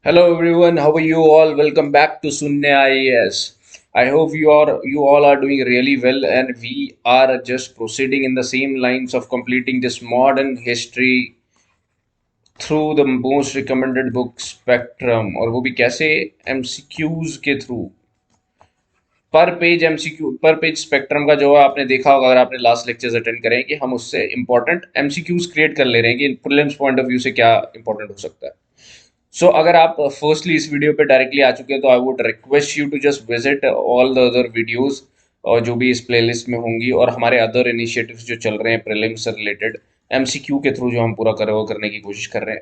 Hello everyone, how are you all? Welcome back to Sunne IAS. I hope you all are doing really well, and we are just proceeding in the same lines of completing this modern history through the most recommended book spectrum, और वो भी कैसे MCQs के through पर page MCQ पर page spectrum का जो है आपने देखा होगा अगर आपने लास्ट लेक्चर्स अटेंड करें कि हम उससे इंपॉर्टेंट एमसीक्यूज क्रिएट कर ले रहे हैं कि प्रीलिम्स पॉइंट ऑफ व्यू से क्या इंपॉर्टेंट हो सकता है। अगर आप फर्स्टली इस वीडियो पे डायरेक्टली आ चुके हैं तो I would request you to just visit all the other videos और जो भी इस प्लेलिस्ट में होंगी और हमारे अदर इनिशिएटिव्स जो चल रहे हैं प्रीलिम्स से रिलेटेड एमसीक्यू के थ्रू जो हम पूरा करने की कोशिश कर रहे हैं।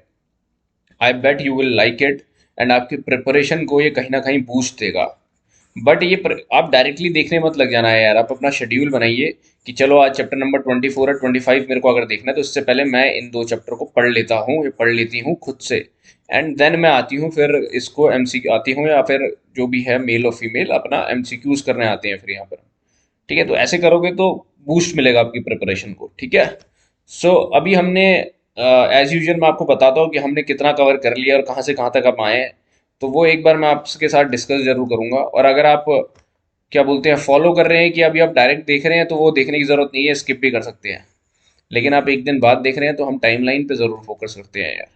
I bet you will like it and आपकी प्रिपरेशन को ये कहीं ना कहीं बूस्ट देगा। बट आप डायरेक्टली देखने मत लग जाना है यार, आप अपना शेड्यूल बनाइए कि चलो आज चैप्टर नंबर 24 है, 25 मेरे को अगर देखना है तो इससे पहले मैं इन दो चैप्टर को पढ़ लेता हूँ या पढ़ लेती हूँ खुद से, एंड देन मैं आती हूँ फिर इसको एमसी आती हूँ या फिर जो भी है मेल और फीमेल अपना एमसीक्यूज करने आते हैं फिर यहाँ पर। ठीक है, तो ऐसे करोगे तो बूस्ट मिलेगा आपकी प्रिपरेशन को। ठीक है। अभी हमने एज यूजुअल मैं आपको बताता हूँ कि हमने कितना कवर कर लिया और कहाँ से कहाँ तक आप आए हैं। तो वो एक बार मैं आपके साथ डिस्कस जरूर करूंगा, और अगर आप क्या बोलते हैं फॉलो कर रहे हैं कि अभी आप डायरेक्ट देख रहे हैं तो वो देखने की ज़रूरत नहीं है, स्किप भी कर सकते हैं। लेकिन आप एक दिन बाद देख रहे हैं तो हम टाइमलाइन पे ज़रूर फोकस करते हैं यार।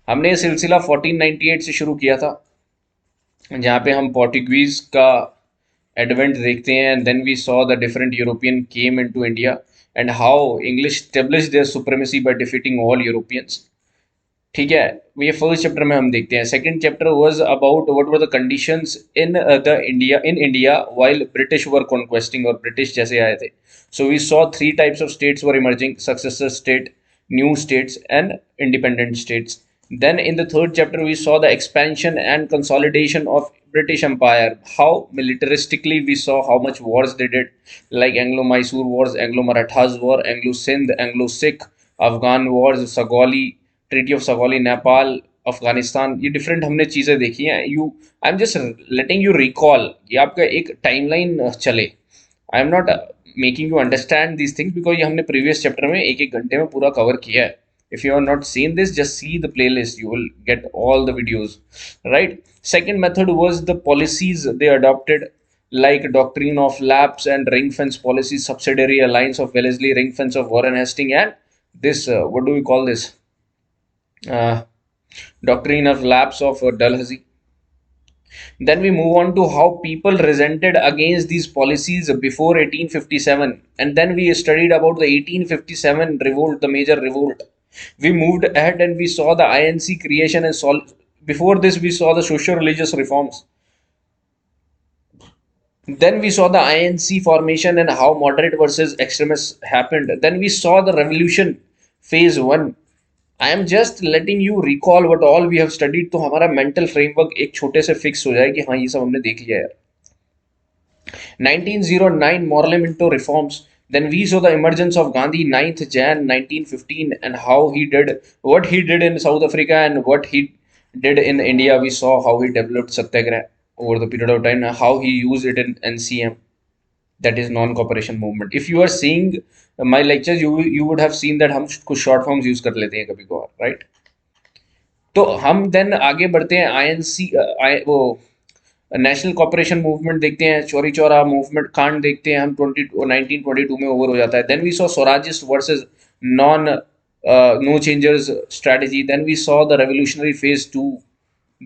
हमने ये सिलसिला 1498 से शुरू किया था, जहाँ पे हम पोर्टुगीज का एडवेंट देखते हैं, and then we saw the different European came into India and how English establish their supremacy by defeating all Europeans. ठीक है, ये फर्स्ट चैप्टर में हम देखते हैं। Second chapter was about what were the conditions in India while British were conquesting, और British जैसे आए थे। We saw three types of states were emerging: successor state, new states and independent states. Then in the third chapter we saw the expansion and consolidation of British Empire, how militaristically we saw how much wars they did, like Anglo-Mysore wars, Anglo-Marathas war, Anglo-Sindh, Anglo-Sikh, Afghan wars, Sagali, treaty of Sugauli, Nepal, Afghanistan, ये different हमने चीज़ें देखी हैं। आई am just letting you recall, ये आपका एक timeline चले। I am not making you understand these things because ये हमने प्रीवियस चैप्टर में एक एक घंटे में पूरा कवर किया है। If you are not seen this just see the playlist, you will get all the videos, right. Second method was the policies they adopted, like doctrine of lapse and ring fence policy, subsidiary alliance of Wellesley, ring fence of Warren Hastings, and this what do we call this, uh, doctrine of lapse of Dalhousie. Then we move on to how people resented against these policies before 1857, and then we studied about the 1857 revolt, the major revolt. We moved ahead and we saw the INC creation and before this we saw the social religious reforms. Then we saw the INC formation and how moderate versus extremists happened. Then we saw the revolution phase one. I am just letting you recall what all we have studied, तो हमारा mental framework एक छोटे से fix हो जाए कि हाँ ये सब हमने देख लिया है। 1909 Morley Minto reforms. Then we saw the emergence of Gandhi 9th Jan 1915 and how he did what he did in South Africa and what he did in India. We saw how he developed Satyagraha over the period of time, how he used it in NCM, that is non cooperation movement. If you are seeing my lectures, you would have seen that हम कुछ short forms use कर लेते हैं कभी कभार, right. तो हम then आगे बढ़ते हैं, आईएनसी वो नेशनल कॉपरेशन मूवमेंट देखते हैं, चौरी चौरा मूवमेंट कांड देखते हैं हम 1922 में ओवर हो जाता है। Then we saw Swarajist versus non no changers strategy. Then we saw the revolutionary phase two.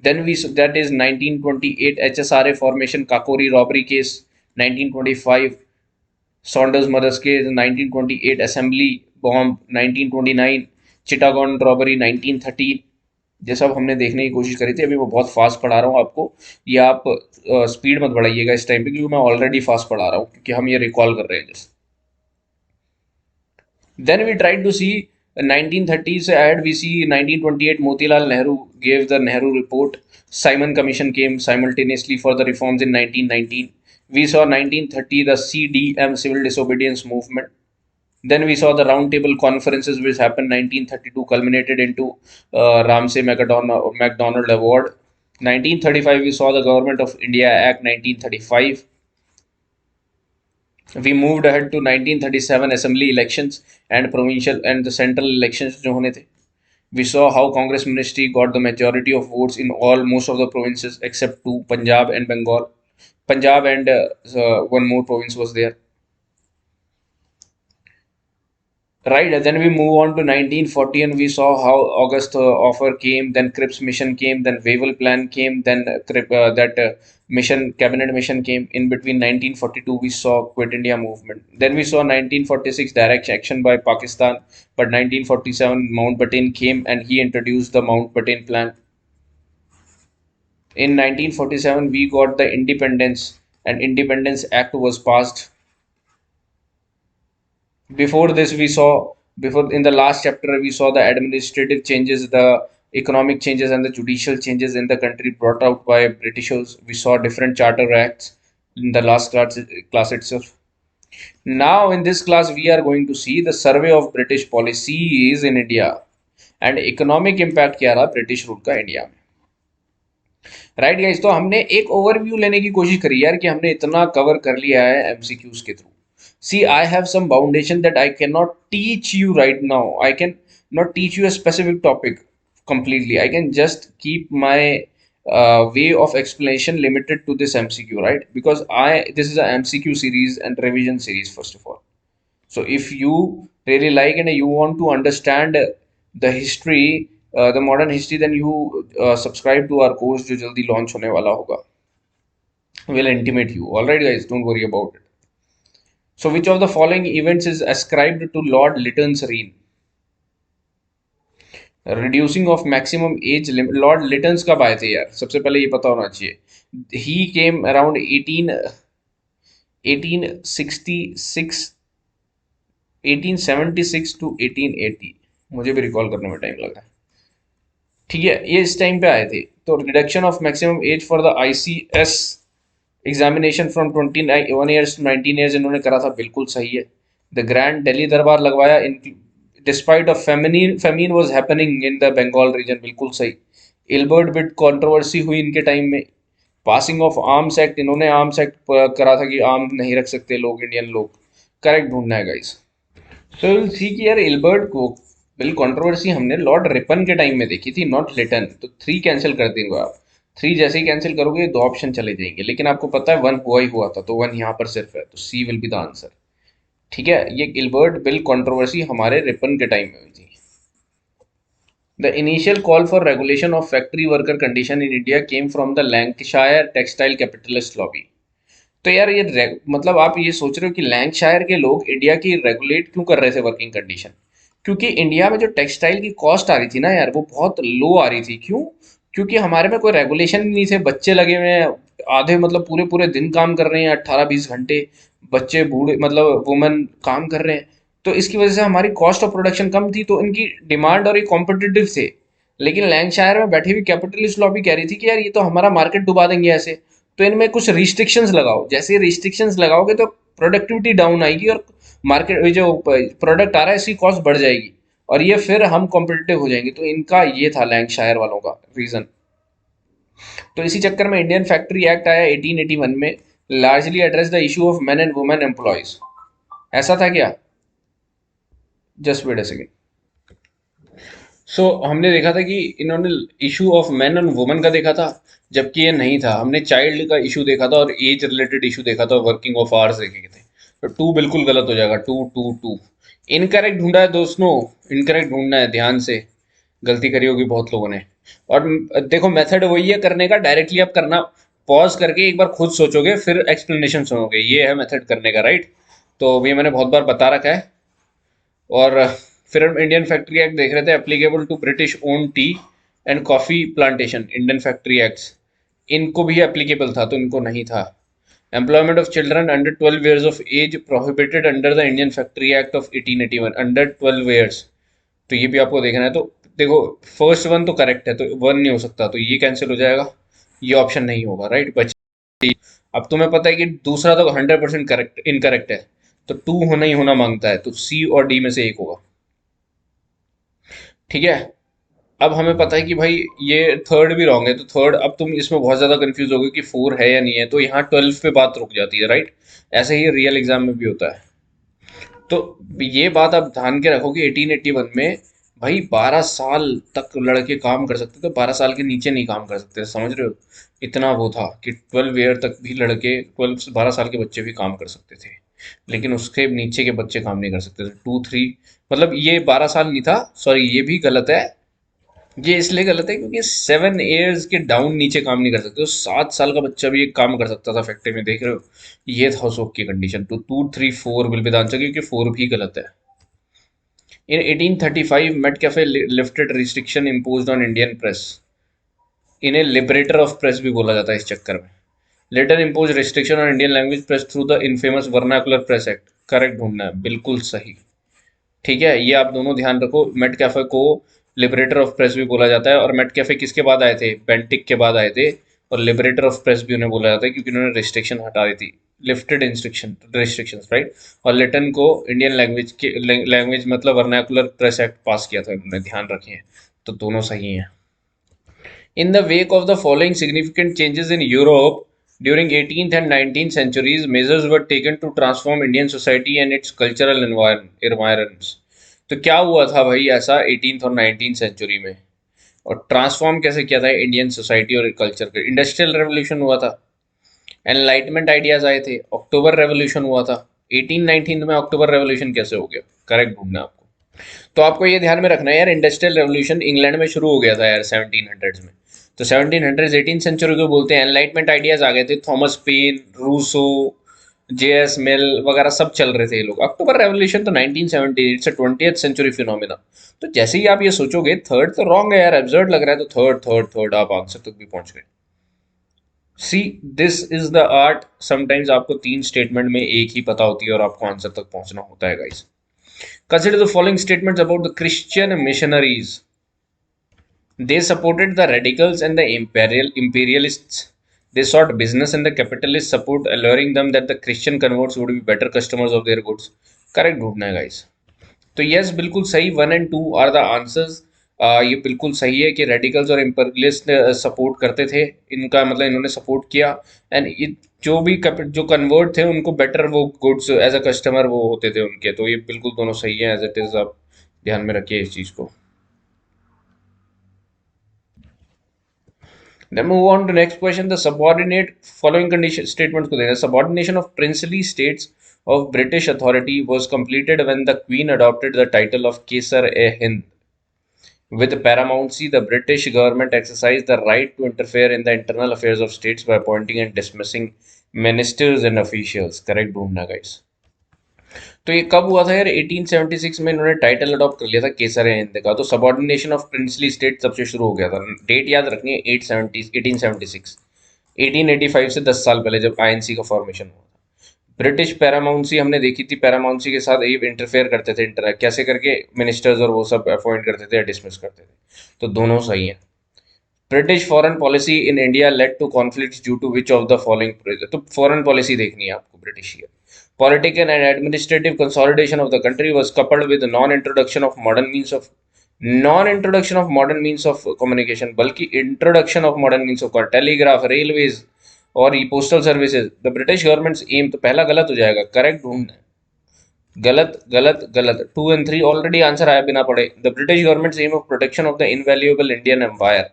Then we that is 1928 HSRA formation, Kakori robbery case 1925, Saunders murders के 1928, असेंबली बॉम्ब 1929, चिटागॉन रॉबरी 1930। ये सब हमने देखने की कोशिश करी थी। अभी मैं बहुत फास्ट पढ़ा रहा हूँ आपको, ये आप स्पीड मत बढ़ाइएगा इस टाइम पे क्योंकि मैं ऑलरेडी फास्ट पढ़ा रहा हूँ, क्योंकि हम ये रिकॉल कर रहे हैं just. Then we tried to see 1930 से and we see 1928 Motilal Nehru gave the Nehru report. Simon Commission came simultaneously for the reforms in 1919. We saw 1930 the CDM, civil disobedience movement. Then we saw the roundtable conferences which happened 1932, culminated into Ramsay MacDonald Award. 1935 we saw the Government of India Act 1935. We moved ahead to 1937 assembly elections and provincial and the central elections जो होने थे. We saw how Congress ministry got the majority of votes in all most of the provinces except two, Punjab and Bengal. Punjab and one more province was there. Right, and then we move on to 1940 and we saw how August offer came, then Cripps mission came, then Wavell plan came, then that mission, cabinet mission came. In between 1942, we saw Quit India movement. Then we saw 1946 direct action by Pakistan, but 1947 Mountbatten came and he introduced the Mountbatten plan. In 1947, we got the independence and Independence Act was passed. Before this we saw, before in the last chapter we saw the administrative changes, the economic changes and the judicial changes in the country brought out by Britishers. We saw different charter acts in the last class itself. Now in this class we are going to see the survey of British policies in India and economic impact क्या रहा British rule का India में. Right guys, तो हमने एक overview लेने की कोशिश करी यार कि हमने इतना कवर कर लिया है एमसीक्यूज के through. See, I have some foundation that I cannot teach you right now. I can not teach you a specific topic completely. I can just keep my way of explanation limited to this MCQ, right? Because this is a MCQ series and revision series first of all. So if you really like and you want to understand the history, the modern history, then you subscribe to our course जो जल्दी launch होने वाला होगा. Will intimate you. All right, guys, don't worry about it. So, which of the following events is ascribed to Lord Lytton's reign? Reducing of maximum age limit. Lord Lytton's कब आए थे यार? सबसे पहले ये पता होना चाहिए. He came around 1866 1876 to 1880. मुझे भी रिकॉल करने में टाइम लगा. ठीक है, ये इस टाइम पे आए थे. तो reduction of maximum age for the ICS examination from 21 years to 19 years इन्होंने करा था, बिल्कुल सही है. द ग्रैंड दिल्ली दरबार लगवाया in despite of famine was happening in the Bengal region, बिल्कुल सही. इल्बर्ट बिट कंट्रोवर्सी हुई इनके टाइम में. पासिंग ऑफ आर्म्स एक्ट, इन्होंने आर्म्स एक्ट करा था कि आर्म नहीं रख सकते लोग, इंडियन लोग. करेक्ट ढूंढना है गाइस. सो विल सी कि यार इल्बर्ट को बिल कंट्रोवर्सी हमने लॉर्ड रिपन के टाइम में देखी थी, नॉट लिटन. तो 3 कैंसिल कर देंगे आप. 3 जैसे ही कैंसिल करोगे 2 ऑप्शन चले जाएंगे, लेकिन आपको पता है 1 हुआ ही हुआ था, तो 1 यहाँ पर सिर्फ है, तो सी विल बी द आंसर. ठीक है, ये गिलबर्ट बिल कंट्रोवर्सी हमारे रिपन के टाइम में हुई थी. The initial call for regulation of factory worker condition in India came from the Lancashire textile capitalist lobby. तो यार ये मतलब आप ये सोच रहे हो कि लैंकशायर के लोग इंडिया की रेगुलेट क्यों कर रहे थे वर्किंग कंडीशन? क्योंकि इंडिया में जो टेक्सटाइल की कॉस्ट आ रही थी ना यार, वो बहुत लो आ रही थी. क्यों? क्योंकि हमारे में कोई रेगुलेशन नहीं थे. बच्चे लगे हुए हैं आधे, मतलब पूरे पूरे दिन काम कर रहे हैं, 18-20 घंटे. बच्चे बूढ़े मतलब वुमेन काम कर रहे हैं. तो इसकी वजह से हमारी कॉस्ट ऑफ प्रोडक्शन कम थी, तो इनकी डिमांड और ये कॉम्पिटिटिव थे. लेकिन लैंकशायर में बैठी हुई कैपिटलिस्ट लॉबी कह रही थी कि यार ये तो हमारा मार्केट डुबा देंगे ऐसे, तो इनमें कुछ रिस्ट्रिक्शंस लगाओ. जैसे रिस्ट्रिक्शंस लगाओगे तो प्रोडक्टिविटी डाउन आएगी और मार्केट जो प्रोडक्ट आ रहा है इसकी कॉस्ट बढ़ जाएगी और ये फिर हम कॉम्पिटिटिव हो जाएंगे. तो इनका ये था लैंकशायर वालों का रीजन. तो इसी चक्कर में इंडियन फैक्ट्री एक्ट आया 1881 में, largely address the issue of men and women employees. ऐसा था क्या? Just wait a second. So हमने देखा था कि इन्होंने issue of man and women का देखा था, जबकि ये नहीं था. हमने चाइल्ड का इशू देखा था और एज रिलेटेड इशू देखा था, वर्किंग ऑफ आवर्स देखे थे. तो 2 बिल्कुल गलत हो जाएगा. 2 2 2 इनकरेक्ट ढूंढा है दोस्तों, इनकरेक्ट ढूंढना है, ध्यान से. गलती करी होगी बहुत लोगों ने. और देखो मेथड वही है करने का, डायरेक्टली आप करना, पॉज करके एक बार खुद सोचोगे फिर एक्सप्लेनेशन सुनोगे, ये है मेथड करने का, राइट. तो ये मैंने बहुत बार बता रखा है. और फिर हम इंडियन फैक्ट्री एक्ट देख रहे थे, applicable to British owned tea and coffee plantation, Indian factory acts. इनको भी एप्लीकेबल था तो इनको नहीं था. Employment of children under 12 years of age prohibited under the Indian factory act of 1881, under 12 years. तो ये भी आपको देखना है. तो देखो फर्स्ट 1 तो करेक्ट है, तो 1 नहीं हो सकता, तो ये कैंसिल हो जाएगा, ये ऑप्शन नहीं होगा, राइट. बच्चे अब तुम्हें पता है कि दूसरा तो 100% करेक्ट इनकरेक्ट है, तो 2 होना ही होना मांगता है, तो सी और डी में से एक होगा. ठीक है, अब हमें पता है कि भाई ये थर्ड भी रॉन्ग है, तो थर्ड, अब तुम इसमें बहुत ज़्यादा कंफ्यूज हो गए कि 4 है या नहीं है, तो यहाँ 12 पे बात रुक जाती है, राइट. ऐसे ही रियल एग्जाम में भी होता है. तो ये बात आप ध्यान के रखो कि 1881 में भाई 12 साल तक लड़के काम कर सकते थे, 12 साल के नीचे नहीं काम कर सकते थे, समझ रहे हो? इतना वो था कि 12 ईयर तक भी लड़के, 12 से 12 साल के बच्चे भी काम कर सकते थे, लेकिन उसके नीचे के बच्चे काम नहीं कर सकते थे। 2 3, मतलब ये 12 साल नहीं था, सॉरी ये भी गलत है। ये इसलिए गलत है क्योंकि 7 ईयर्स के डाउन नीचे काम नहीं कर सकते, तो 7 साल का बच्चा भी एक काम कर सकता था फैक्ट्री में, देख रहे हो? ये था उस वक्त की कंडीशन। तो 2 3 4 विल बी द आंसर, क्योंकि 4 भी गलत है। In 1835, Metcalfe lifted restriction imposed on Indian press. इन्हें लिबरेटर ऑफ प्रेस भी बोला जाता है इस चक्कर में। Later impose restriction on Indian language press through the infamous vernacular press act. Correct ढूंढना है, बिल्कुल सही। ठीक है, ये आप दोनों ध्यान रखो। मेट कैफे को लिबरेटर ऑफ प्रेस भी बोला जाता है, और मेट कैफे किसके बाद आए थे? बेंटिक के बाद आए थे। और लिबरेटर ऑफ प्रेस भी उन्हें बोला जाता है क्योंकि उन्होंने रिस्ट्रिक्शन हटा दी थी, लिफ्टेड इंस्ट्रिक्शन रिस्ट्रिक्शंस, राइट। और लेटन को इंडियन लैंग्वेज के लैंग्वेज मतलब वर्नाकुलर प्रेस एक्ट पास किया था उन्होंने, ध्यान रखें। तो दोनों सही हैं। In the wake of the following significant changes in Europe during 18th and 19th centuries, measures were taken to transform Indian society and its cultural environs. तो क्या हुआ था भाई ऐसा 18th और 19th सेंचुरी में, और ट्रांसफॉर्म कैसे किया था इंडियन सोसाइटी और कल्चर के? इंडस्ट्रियल रेवोल्यूशन हुआ था, एनलाइटमेंट आइडियाज आए थे, अक्टूबर रेवोल्यूशन हुआ था। 1819 में अक्टूबर रेवोल्यूशन कैसे हो गया? करेक्ट ढूंढना है आपको। तो आपको ये ध्यान में रखना है यार, इंडस्ट्रियल रेवोल्यूशन इंग्लैंड में शुरू हो गया था यार 1700s में। तो 1700 18th सेंचुरी को बोलते हैं। एनलाइटमेंट आइडियाज आ गए थे, थॉमस पेन, रूसो, जेएस मिल वगैरह सब चल रहे थे ये लोग। अक्टूबर रेवोल्यूशन तो 1970, इट्स 20th सेंचुरी फिनोमिना। तो जैसे ही आप ये सोचोगे थर्ड तो रॉन्ग है यार, एब्सर्ड लग रहा है, तो थर्ड थर्ड थर्ड आप आंसर तक भी पहुंच गए। See, this is the art. Sometimes आपको 3 स्टेटमेंट में एक ही पता होती है और आपको आंसर तक पहुंचना होता है guys. Consider the following statements about the Christian missionaries. They supported the radicals and the imperialists. They sought business and the capitalist support, alluring them that the Christian converts would be better customers of their goods. Correct ढूंढना है guys। तो yes बिल्कुल सही, 1 and 2 are the answers. ये बिल्कुल सही है कि रेडिकल्स और इम्पीरियलिस्ट सपोर्ट करते थे, इनका मतलब इन्होंने सपोर्ट किया। एंड जो भी जो कन्वर्ट थे उनको बेटर वो गुड्स एज अ कस्टमर वो होते थे उनके। तो ये बिल्कुल दोनों सही है एज इट इज, आप ध्यान में रखिए इस चीज़ को। Then move on to next question. The subordinate following condition statements को देना। Subordination of princely states of British authority was completed when the Queen adopted the title of Kaisar-e-Hind. With paramountcy, the British government exercised the right to interfere in the internal affairs of states by appointing and dismissing ministers and officials. Correct ढूंढना guys। तो ये कब हुआ था यार? 1876 में इन्होंने title adopt कर लिया था केसर हिंद का। तो सबऑर्डिनेशन ऑफ प्रिंसली स्टेट तब से शुरू हो गया था। डेट याद रखनी है, 1876। 1885 से 10 साल पहले जब आईएनसी का फॉर्मेशन हुआ था। ब्रिटिश पैरामाउंसी हमने देखी थी, पैरामाउंसी के साथ ये इंटरफेयर करते थे, इंटरैक्ट कैसे करके? मिनिस्टर्स और वो सब अपॉइंट करते थे या डिसमिस करते थे। तो दोनों सही हैं। British foreign policy in India led to conflicts due to which of the following? तो फॉरेन पॉलिसी देखनी है आपको ब्रिटिश की। Political and administrative consolidation of the country was coupled with non-introduction of modern means of communication, बल्कि introduction of modern means of telegraph, railways और postal services. The British government's aim, तो पहला गलत हो जाएगा, करेक्ट ढूंढना है। गलत गलत गलत, 2 and 3 ऑलरेडी आंसर आया बिना पढ़े। The British government's aim of protection of the invaluable Indian empire.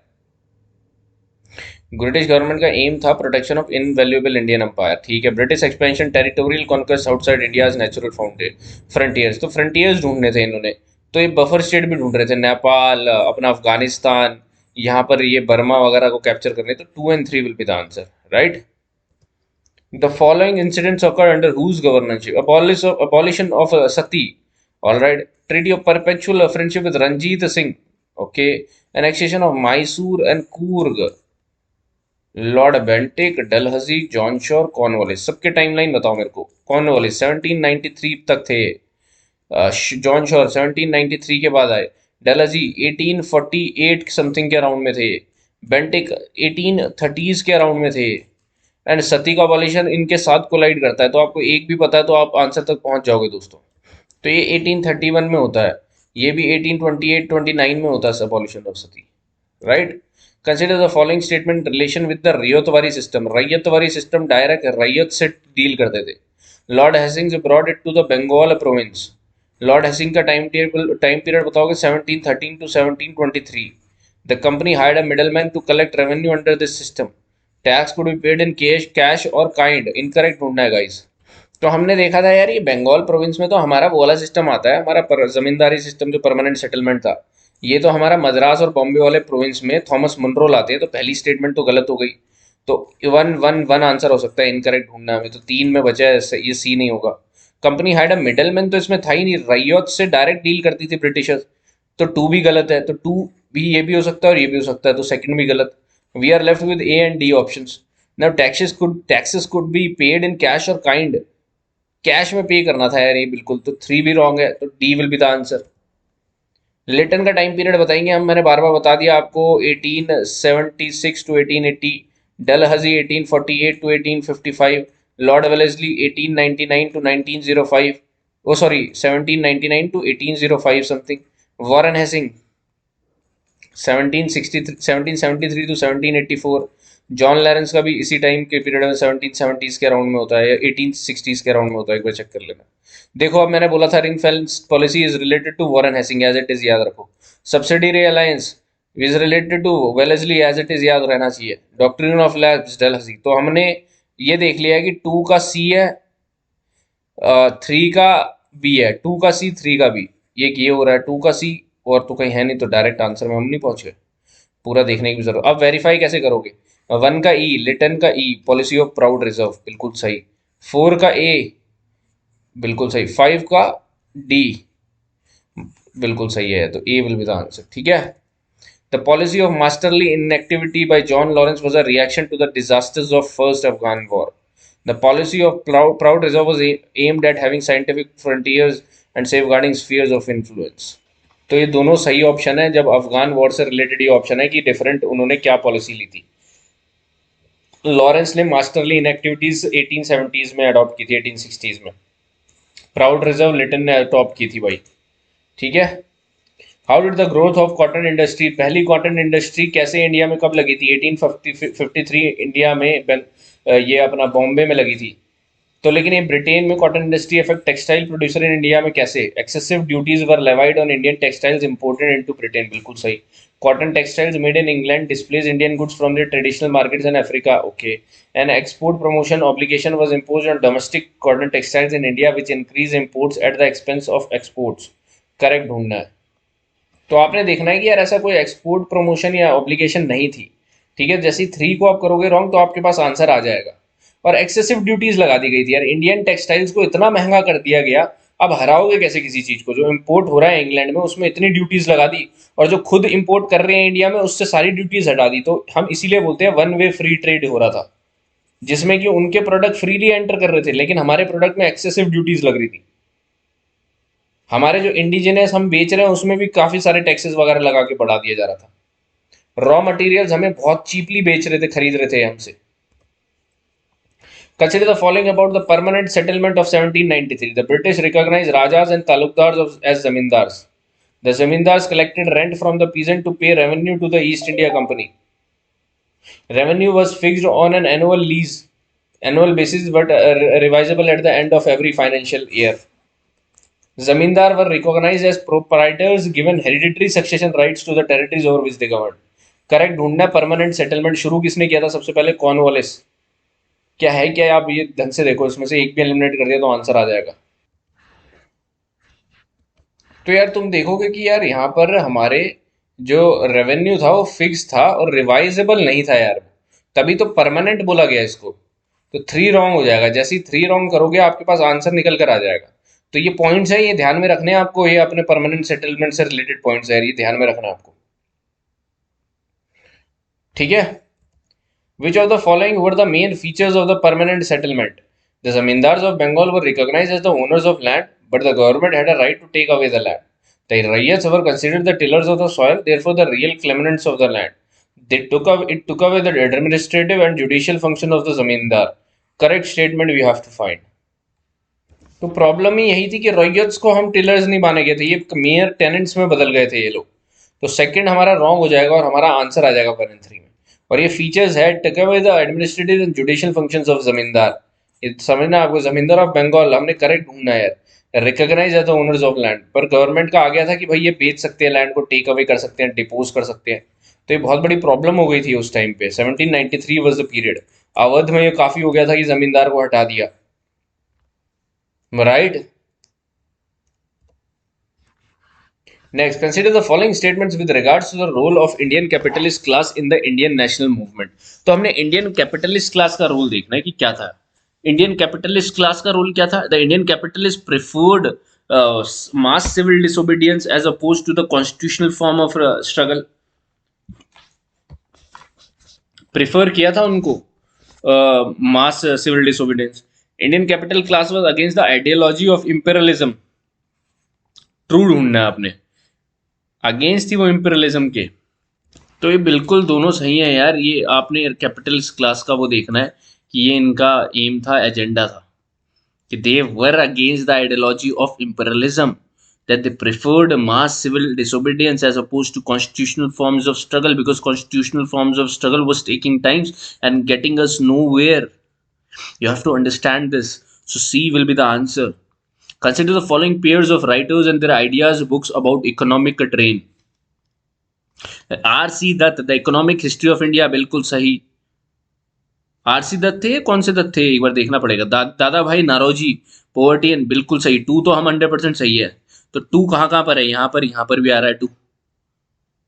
British government का एम था protection of invaluable Indian empire, ठीक है। British expansion territorial conquest outside India's natural frontiers, तो फ्रंटियर्स ढूंढने थे इन्होंने। तो ये बफर स्टेट भी ढूंढ रहे थे, नेपाल, अपना अफगानिस्तान, यहाँ पर ये बर्मा वगैरह को कैप्चर करने। तो 2 and 3 will be the answer, right. The following incidents occurred under whose governorship? abolition of sati, all right, treaty of perpetual friendship with Ranjit Singh, okay, annexation of Mysore and Coorg, Lord Bentinck, Dalhousie, John sure, Cornwallis. सबके timeline बताओ मेरे को। Cornwallis 1793 तक थे, John sure 1793 के बाद आए, Dalhousie 1848 something के अराउंड में थे, बेंटिक 1830s के अराउंड में थे। एंड सती का अबॉलिशन इनके साथ कोलाइड करता है, तो आपको एक भी पता है तो आप आंसर तक पहुंच जाओगे दोस्तों। तो ये 1831 में होता है, ये भी 1828-29 में होता है abolition of sati, right. Consider the following statement relation with the ryotwari system. Ryotwari system direct ryot से डील करते थे। Lord Hastings brought it to the Bengal province, Lord Hastings का टाइम पीरियड बताओगे 1713 to 1723। The company hired a middleman to collect revenue under this system. Tax could be paid in cash और kind. Incorrect ढूंढना है guys. तो हमने देखा था यार, ये बंगाल प्रोविंस में तो हमारा वो वाला सिस्टम आता है, हमारा जमींदारी सिस्टम जो परमानेंट सेटलमेंट था। ये तो हमारा मद्रास और बॉम्बे वाले प्रोविंस में थॉमस मुनरो लाते हैं, तो पहली स्टेटमेंट तो गलत हो गई। तो वन वन वन आंसर हो सकता है, इनकरेक्ट ढूंढना है हमें, तो तीन में बचा है, ये सी नहीं होगा। कंपनी हैड अ मिडलमैन, तो इसमें था ही नहीं, रैयत से डायरेक्ट डील करती थी ब्रिटिशर्स। तो टू भी गलत है, तो टू भी, ये भी हो सकता है और ये भी हो सकता है, तो सेकंड भी गलत। We are left with A and D options. Now taxes could be paid in cash और काइंड। कैश में पे करना था यार ये, बिल्कुल, तो थ्री भी रॉन्ग है, तो D will be the answer. Lytton का टाइम पीरियड बताएंगे हम, मैंने बार बार बता दिया आपको, 1876 to 1880। Dalhousie 1848 to 1855। Lord Wellesley 1899 to 1905। Oh sorry, 1799 to 1805 something. Warren Hastings 1773 to 1784। John Lawrence का भी इसी टाइम के पीरियड में 1770s के अराउंड में होता है या 1860s के अराउंड में होता है, एक बार चेक कर लेना। देखो, अब मैंने बोला था ring fence policy is related to Warren Hastings as it is, याद रखो। Subsidiary alliance is related to Wellesley as it is, याद रहना चाहिए। डॉक्ट्रिन ऑफ लैब्स डलहौजी, तो हमने ये देख लिया है कि टू का सी है, थ्री का बी है, टू का सी थ्री का बी। ये हो रहा है टू का सी, और तो कहीं है नहीं, तो डायरेक्ट आंसर में हम नहीं पहुंच गए। पूरा देखने की भी जरूरत। अब वेरीफाई कैसे करोगे? वन का ई, लिटन का ई, पॉलिसी ऑफ प्राउड रिजर्व, बिल्कुल सही। फोर का ए, बिल्कुल सही। फाइव का डी, बिल्कुल सही है, तो A will be the answer, ठीक है। The policy of masterly inactivity by John Lawrence was a reaction to the disasters of first Afghan war. The policy of proud reserve was aimed at having scientific frontiers and safeguarding spheres of influence. तो ये दोनों सही option है, जब Afghan war से related ये option है कि डिफरेंट उन्होंने क्या पॉलिसी ली थी। लॉरेंस ने मास्टरली इनएक्टिविटीज 1870s में अडॉप्ट की थी, 1860s में। प्राउड रिजर्व लिटन ने अडॉप्ट की थी भाई, ठीक है। How did the growth of cotton industry, पहली कॉटन इंडस्ट्री कैसे इंडिया में कब लगी थी? 1853 इंडिया में ये अपना बॉम्बे में लगी थी। तो लेकिन ये ब्रिटेन में cotton industry affect textile producer in India में कैसे? Excessive duties were levied on Indian textiles imported into Britain, बिल्कुल सही। Cotton textiles made in England displace Indian goods from the traditional markets in Africa, okay. An export promotion obligation was imposed on domestic cotton textiles in India which increase imports at the expense of exports. Correct ढूंढना है। तो आपने देखना है कि यार ऐसा कोई एक्सपोर्ट प्रमोशन या ऑब्लिगेशन नहीं थी, ठीक है। जैसे थ्री को आप करोगे रॉन्ग, तो आपके पास आंसर आ जाएगा। और एक्सेसिव ड्यूटीज लगा दी गई थी यार, इंडियन टेक्सटाइल्स को इतना महंगा कर दिया गया। अब हराओगे कैसे किसी चीज को? जो इम्पोर्ट हो रहा है इंग्लैंड में उसमें इतनी ड्यूटीज लगा दी, और जो खुद इम्पोर्ट कर रहे हैं इंडिया में उससे सारी ड्यूटीज हटा दी। तो हम इसीलिए बोलते हैं वन वे फ्री ट्रेड हो रहा था, जिसमें कि उनके प्रोडक्ट फ्रीली एंटर कर रहे थे, लेकिन हमारे प्रोडक्ट में एक्सेसिव ड्यूटीज लग रही थी। हमारे जो इंडिजिनस हम बेच रहे हैं उसमें भी काफी सारे टैक्सेस वगैरह लगा के बढ़ा दिया जा रहा था। रॉ मटेरियल्स हमें बहुत चीपली बेच रहे थे, खरीद रहे थे हमसे। Consider the following about the permanent settlement of 1793. The British recognized Rajas and Talukdars as zamindars. The zamindars collected rent from the peasant to pay revenue to the East India Company. Revenue was fixed on an annual basis, but revisable at the end of every financial year. Zamindar were recognized as proprietors given hereditary succession rights to the territories over which they governed. Correct ढूंढना। Permanent settlement शुरू किसने किया था सबसे पहले? Cornwallis. क्या है क्या? आप ये ढंग से देखो, इसमें से एक भी एलिमिनेट कर दिया तो आंसर आ जाएगा। तो यार तुम देखोगे कि यार यहाँ पर हमारे जो रेवेन्यू था वो फिक्स था और रिवाइजेबल नहीं था यार, तभी तो परमानेंट बोला गया इसको। तो थ्री रॉन्ग हो जाएगा, जैसे ही थ्री रॉन्ग करोगे आपके पास आंसर निकल कर आ जाएगा। तो ये पॉइंट्स है, ये ध्यान में रखने हैं आपको, ये अपने परमानेंट सेटलमेंट से रिलेटेड पॉइंट्स है, ये ध्यान में रखना है आपको, ठीक है। Which of the following were the main features of the permanent settlement? The zamindars of Bengal were recognized as the owners of land, but the government had a right to take away the land. The Rayyats were considered the tillers of the soil, therefore the real claimants of the land. It took away the administrative and judicial function of the zamindar. Correct statement we have to find. तो problem ही यही थी कि riots को हम tillers नहीं माने गए थे, ये मेयर टेनेंट्स में बदल गए थे ये लोग। तो सेकंड हमारा रॉन्ग हो जाएगा और हमारा आंसर आ जाएगा 1 and 3 में। और ये फीचर्स है take away the administrative and judicial functions of zamindar. ये समझना आपको, जमींदार ऑफ बंगाल हमने करेक्ट ढूंढना है यार। Recognise as the owners of land, पर गवर्नमेंट का आ गया था कि भाई ये बेच सकते हैं लैंड को, टेक अवे कर सकते हैं, डिपोज कर सकते हैं। तो ये बहुत बड़ी प्रॉब्लम हो गई थी उस टाइम पे। 1793 वाज द पीरियड। अवध में ये काफी हो गया था कि जमींदार को हटा दिया, right. Next, consider the following statements with regards to the role of Indian capitalist class in the Indian national movement. तो हमने इंडियन कैपिटलिस्ट क्लास का रोल देखना है कि क्या था। इंडियन कैपिटलिस्ट क्लास का रोल क्या था? The Indian capitalist preferred mass civil disobedience as opposed to the constitutional form of struggle. Prefer किया था उनको mass civil disobedience. Indian capital class was against the ideology of imperialism. True ढूंढना है आपने, against थी वो इंपेरियलिज्म के। तो ये बिल्कुल दोनों सही है यार। ये आपने कैपिटलिस्ट क्लास का वो देखना है कि ये इनका एम था, एजेंडा था कि they were against the ideology of imperialism, that they preferred mass civil disobedience as opposed to constitutional forms of struggle, because constitutional forms of struggle was taking times and getting us nowhere. You have to understand this. So C will be the answer. Consider the following pairs of writers and their ideas books about economic train. R.C. Dutt, the economic history of India, बिल्कुल सही। R.C. Dutt थे, कौन से दत्त थे एक बार देखना पड़ेगा। दादा भाई नारोजी, पोवर्टी एंड, बिल्कुल सही। टू तो हम 100% सही है। तो टू कहाँ पर है? यहाँ पर भी आ रहा है टू।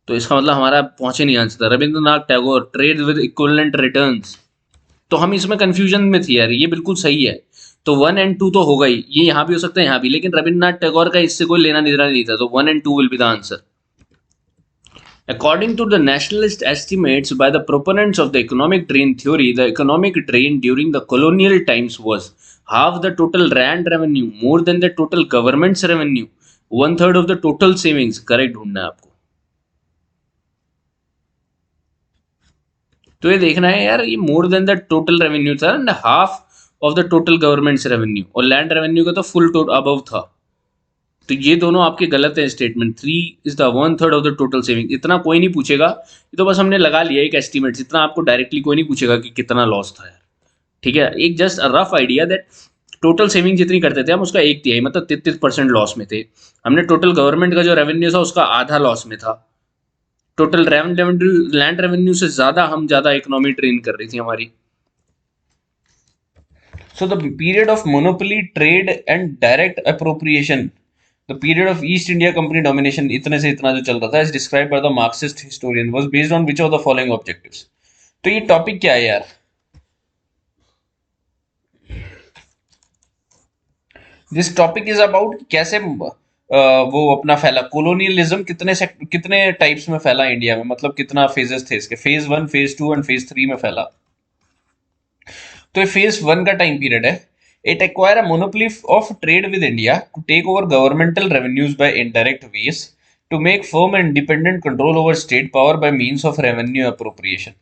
तो इसका मतलब हमारा पहुंचे नहीं आंसर था। Rabindranath Tagore, trade with equivalent returns. तो हम इसमें कंफ्यूजन में थे यार, ये बिल्कुल सही है। तो 1 एंड 2 तो होगा ही, ये यहाँ भी हो सकता है यहाँ भी, लेकिन रविंद्रनाथ टैगोर का इससे कोई लेना देना नहीं था। तो 1 and 2 will be the answer. According to the nationalist estimates by the proponents of the economic drain theory, the economic drain during the colonial times was half the total rand revenue, more than the total government's revenue, 1/3 of the total savings. Correct ढूंढना है आपको। तो ये देखना है यार, ये more than the total revenue था and half of the total government's revenue, और लैंड रेवेन्यू का तो फुल अबव था। तो ये दोनों आपके गलत है statement. 3 is the 1/3 of the total saving. इतना कोई नहीं पूछेगा, ये तो बस हमने लगा लिया एक एस्टिमेट। इतना आपको डायरेक्टली कोई नहीं पूछेगा कि कितना लॉस था यार, ठीक है। एक just rough idea that total saving जितनी करते थे हम, उसका 1/3 मतलब 33% लॉस में थे। हमने टोटल गवर्नमेंट का जो रेवेन्यू था उसका आधा लॉस में था। टोटल लैंड रेवेन्यू से ज्यादा इकोनॉमी ट्रेन कर रही थी हमारी। So the period of monopoly, trade and direct appropriation, the period of East India Company domination, इतने से इतना जो चल रहा था, is described by the Marxist historian, was based on which of the following objectives? तो ये टॉपिक क्या है यार? दिस टॉपिक इज अबाउट कैसे वो अपना फैला कोलोनियलिज्म, कितने टाइप्स में फैला इंडिया में, मतलब कितना फेजेस थे इसके, फेज 1, फेज 2 एंड फेज 3 में फैला। तो ये फेज 1 का टाइम पीरियड है। It acquire a monopoly of trade with India to take over governmental revenues by indirect ways, to make firm and independent control over state power by means of revenue appropriation.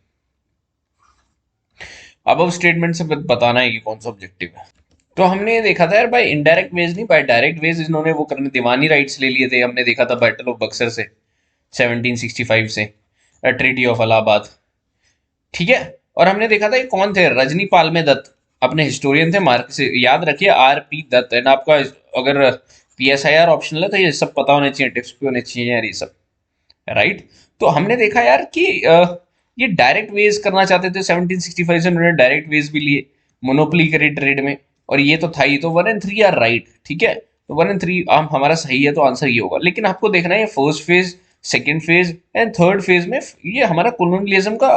अब statement से बताना है कि कौन सा objective है। तो हमने ये देखा था यार, बाय इनडायरेक्ट वेज नहीं, बाय डायरेक्ट वेज इन्होंने वो करने दीवानी राइट्स ले लिए थे। हमने देखा था बैटल ऑफ बक्सर से 1765 से, ट्रीटी ऑफ इलाहाबाद, ठीक है। और हमने देखा था ये कौन थे, रजनी पालमे दत्त, अपने हिस्टोरियन थे, मार्क से याद रखिए, R.P. दत्त। एंड आपका अगर PSIR ऑप्शनल है तो ये सब पता होने चाहिए, टिप्स भी होने चाहिए यार ये सब, राइट। तो हमने देखा यार कि ये डायरेक्ट वेज करना चाहते थे 1765 से, उन्होंने डायरेक्ट वेज भी लिए, मोनोपोली करी ट्रेड में, और ये तो था ही। तो 1 एंड 3 आर राइट, ठीक है। तो 1 एंड 3 हमारा सही है, तो आंसर ये होगा। लेकिन आपको देखना है first phase, second phase and third phase में ये हमारा कोलोनियलिज्म का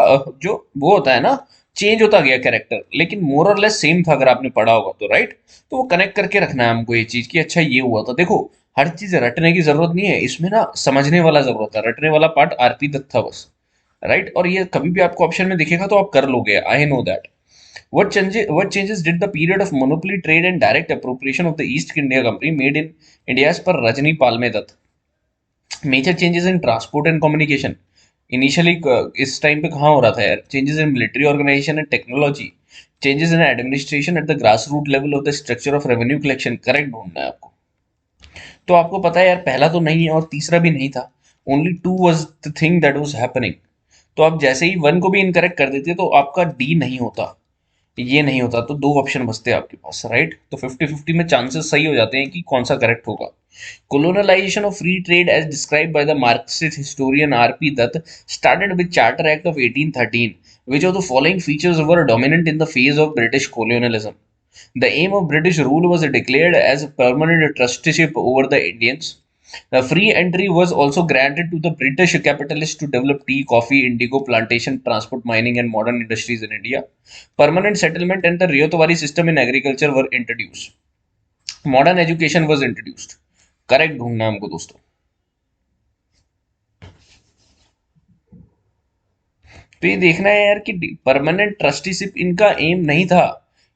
जो वो होता है ना, चेंज होता गया कैरेक्टर, लेकिन मोर और लेस सेम था अगर आपने पढ़ा होगा तो, राइट। तो वो कनेक्ट करके रखना है हमको ये चीज कि अच्छा ये हुआ था। देखो हर चीज रटने की जरूरत नहीं है इसमें ना, समझने वाला जरूरत है। रटने वाला पार्ट R.P. दत्त था बस, राइट। और ये कभी भी आपको ऑप्शन में दिखेगा तो आप कर लोगे, I know that. What changes did the period of monopoly trade and direct appropriation of the East India Company made in India as per Rajni Palme Dutt? Major changes in transport and communication. Initially इस time पे कहाँ हो रहा था यार? Changes in military organization and technology. Changes in administration at the grassroots level of the structure of revenue collection. Correct ढूंढना है आपको। तो आपको पता है यार, पहला तो नहीं है और तीसरा भी नहीं था, only 2 was the thing that was happening. तो आप जैसे ही 1 को भी इनकरेक्ट कर देते तो आपका D नहीं होता। ये नहीं होता तो दो ऑप्शन बचते हैं आपके पास, राइट? तो 50-50 में चांसेस सही हो जाते हैं कि कौन सा करेक्ट होगा। Colonialization of free trade, as described by the Marxist historian R.P. Dutt, started with Charter Act of 1813. Which of the following features were dominant in the phase of British colonialism? The aim of British rule was declared as permanent trusteeship over the Indians. The free entry was also granted to the British capitalists to develop tea, coffee, indigo plantation, transport, mining, and modern industries in India. Permanent settlement and the Ryotwari system in agriculture were introduced. Modern education was introduced. Correct ढूंढना है हमको दोस्तों। तो ये देखना है यार कि परमानेंट ट्रस्टीशिप इनका एम नहीं था,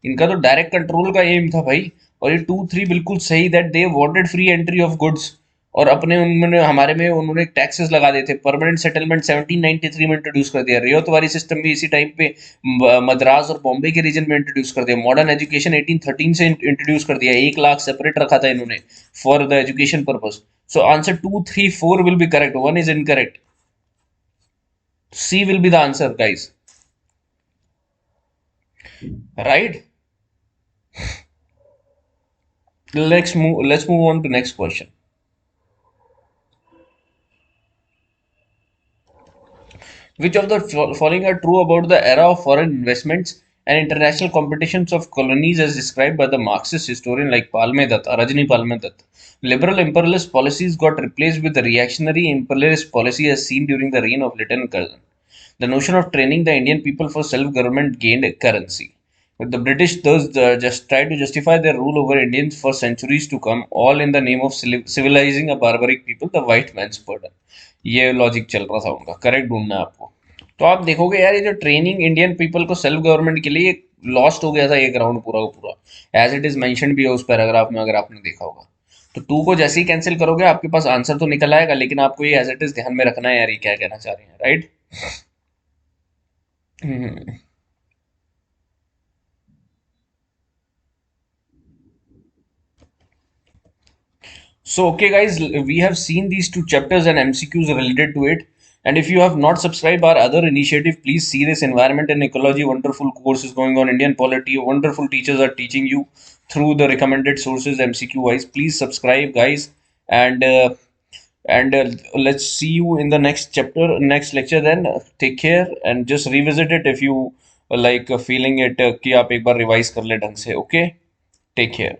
इनका तो डायरेक्ट कंट्रोल का एम था भाई। और ये 2-3 बिल्कुल सही, that they wanted free entry of goods. और अपने उन्होंने हमारे में उन्होंने टैक्सेस लगा दिए थे। परमानेंट सेटलमेंट 1793 में इंट्रोड्यूस कर दिया। रियोतवारी सिस्टम भी इसी टाइम पे मद्रास और बॉम्बे के रीजन में इंट्रोड्यूस कर दिया। मॉडर्न एजुकेशन 1813 से इंट्रोड्यूस कर दिया। 1 लाख सेपरेट रखा था इन्होंने for the education purpose. So answer 2, 3, 4 will be correct, one is incorrect. C will be the answer, guys. Right? Let's move on to next question. Which of the following are true about the era of foreign investments and international competitions of colonies as described by the Marxist historian like Palme Dutt, Rajni Palme Dutt? Liberal imperialist policies got replaced with the reactionary imperialist policy as seen during the reign of Lieutenant Curzon. The notion of training the Indian people for self-government gained currency. But the British thus just tried to justify their rule over Indians for centuries to come, all in the name of civilizing a barbaric people, the white man's burden. ये logic चल रहा था उनका। Correct ढूंढना है आपको। तो आप देखोगे यार, ये जो ट्रेनिंग इंडियन पीपल को सेल्फ गवर्नमेंट के लिए लॉस्ट हो गया था ये ग्राउंड पूरा का पूरा। एज इट इज मेंशन भी है उस पैराग्राफ में, अगर आपने देखा होगा। तो 2 को जैसे ही कैंसिल करोगे आपके पास आंसर तो निकल आएगा, लेकिन आपको ये एज इट इज ध्यान में रखना है यार, ये क्या कहना चाह रहे हैं, right? Hmm. So, okay, guys, we have seen these two chapters and MCQs related to it. And if you have not subscribed our other initiative, please see this environment and ecology wonderful course is going on. Indian polity, wonderful teachers are teaching you through the recommended sources MCQ wise. Please subscribe, guys, and let's see you in the next chapter, next lecture. Then take care and just revisit it if you feeling it कि आप एक बार revise कर ले ढंग से. Okay, take care.